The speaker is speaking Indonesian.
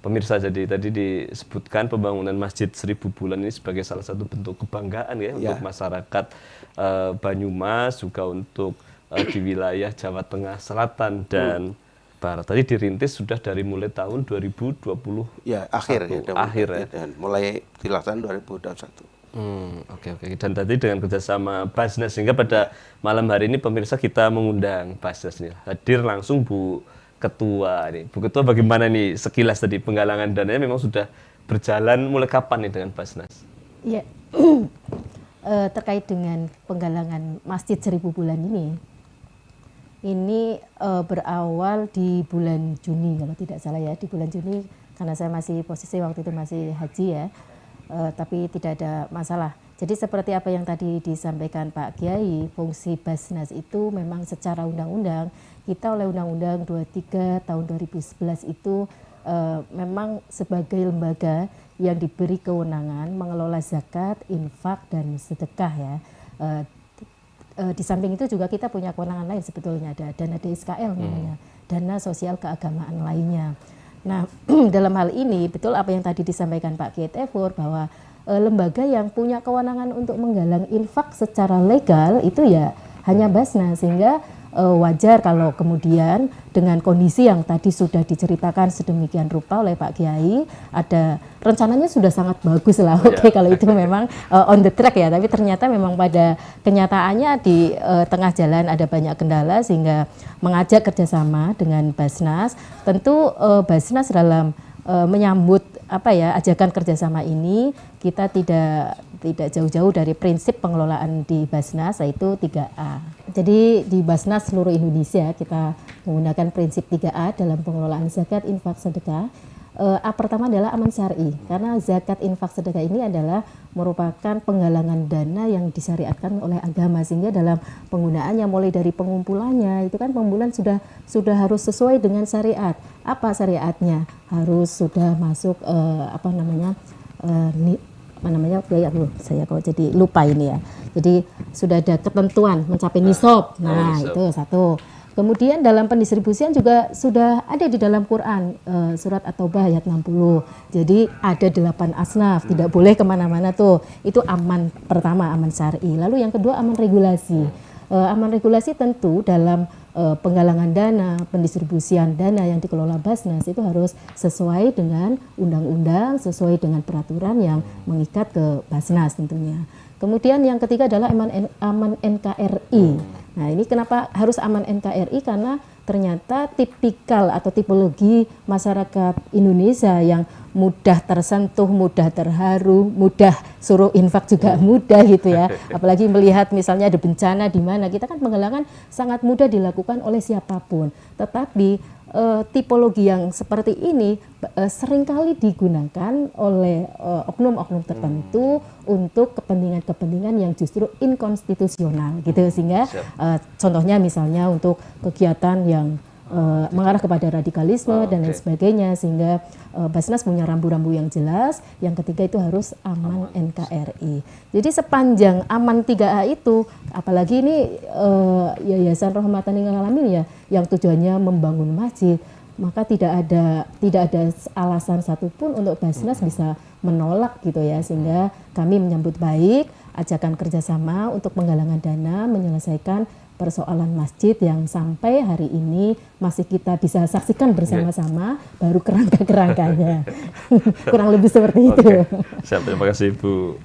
pemirsa, jadi tadi disebutkan pembangunan Masjid 1000 Bulan ini sebagai salah satu bentuk kebanggaan ya untuk masyarakat Banyumas, juga untuk di wilayah Jawa Tengah Selatan dan Barat. Tadi dirintis sudah dari mulai tahun 2020 akhir ya. Dan mulai dilaksanakan 2021. Oke. Dan tadi dengan kerjasama Basnas, sehingga pada malam hari ini pemirsa kita mengundang Basnas nih, hadir langsung Bu Ketua nih. Bu Ketua, bagaimana nih sekilas tadi penggalangan dananya memang sudah berjalan mulai kapan nih dengan Basnas? Iya, terkait dengan penggalangan Masjid 1000 Bulan ini berawal di bulan Juni kalau tidak salah ya, di bulan Juni, karena saya masih posisi waktu itu masih haji ya, tapi tidak ada masalah. Jadi seperti apa yang tadi disampaikan Pak Kiai, fungsi Basnas itu memang secara undang-undang, kita oleh Undang-Undang 23 tahun 2011 itu memang sebagai lembaga yang diberi kewenangan mengelola zakat, infak, dan sedekah ya. Di samping itu juga kita punya kewenangan lain sebetulnya, ada dana DSKL namanya, dana sosial keagamaan lainnya. Nah, dalam hal ini betul apa yang tadi disampaikan Pak Kiai Tefur, bahwa lembaga yang punya kewenangan untuk menggalang infak secara legal itu ya hanya Basnas, sehingga wajar kalau kemudian dengan kondisi yang tadi sudah diceritakan sedemikian rupa oleh Pak Kiai, ada rencananya sudah sangat bagus lah, kalau itu memang on the track ya, tapi ternyata memang pada kenyataannya di tengah jalan ada banyak kendala, sehingga mengajak kerjasama dengan Basnas. Tentu Basnas dalam menyambut ajakan kerjasama ini, kita tidak jauh-jauh dari prinsip pengelolaan di Basnas, yaitu 3A. Jadi di Basnas seluruh Indonesia kita menggunakan prinsip 3A dalam pengelolaan zakat, infak, sedekah. A pertama adalah aman syar'i, karena zakat, infak, sedekah ini adalah merupakan penggalangan dana yang disyariatkan oleh agama, sehingga dalam penggunaannya mulai dari pengumpulannya itu kan pengumpulan sudah harus sesuai dengan syariat. Apa syariatnya? Harus sudah masuk saya kok jadi lupa ini ya. Jadi sudah ada ketentuan mencapai nisab. Nah, itu satu. Kemudian dalam pendistribusian juga sudah ada di dalam Quran, surat At-Taubah ayat 60. Jadi ada 8 asnaf, tidak boleh kemana-mana tuh. Itu aman pertama, aman syar'i. Lalu yang kedua aman regulasi. Aman regulasi tentu dalam penggalangan dana, pendistribusian dana yang dikelola Basnas itu harus sesuai dengan undang-undang, sesuai dengan peraturan yang mengikat ke Basnas tentunya. Kemudian yang ketiga adalah aman NKRI. Nah, ini kenapa harus aman NKRI? Karena ternyata tipikal atau tipologi masyarakat Indonesia yang mudah tersentuh, mudah terharu, mudah suruh infak juga mudah gitu ya. Apalagi melihat misalnya ada bencana di mana, kita kan penggalangan sangat mudah dilakukan oleh siapapun. Tetapi tipologi yang seperti ini seringkali digunakan oleh oknum-oknum tertentu untuk kepentingan-kepentingan yang justru inkonstitusional gitu, sehingga contohnya misalnya untuk kegiatan yang mengarah kepada radikalisme dan lain sebagainya, sehingga Basnas punya rambu-rambu yang jelas. Yang ketiga itu harus aman NKRI. Jadi sepanjang aman 3A itu, apalagi ini Yayasan Rahmatan lil Alamin ya, yang tujuannya membangun masjid, maka tidak ada alasan satupun untuk Basnas bisa menolak gitu ya, sehingga kami menyambut baik ajakan kerjasama untuk penggalangan dana menyelesaikan persoalan masjid yang sampai hari ini masih kita bisa saksikan bersama-sama, baru kerangka-kerangkanya. Kurang lebih seperti itu. Siap, terima kasih Bu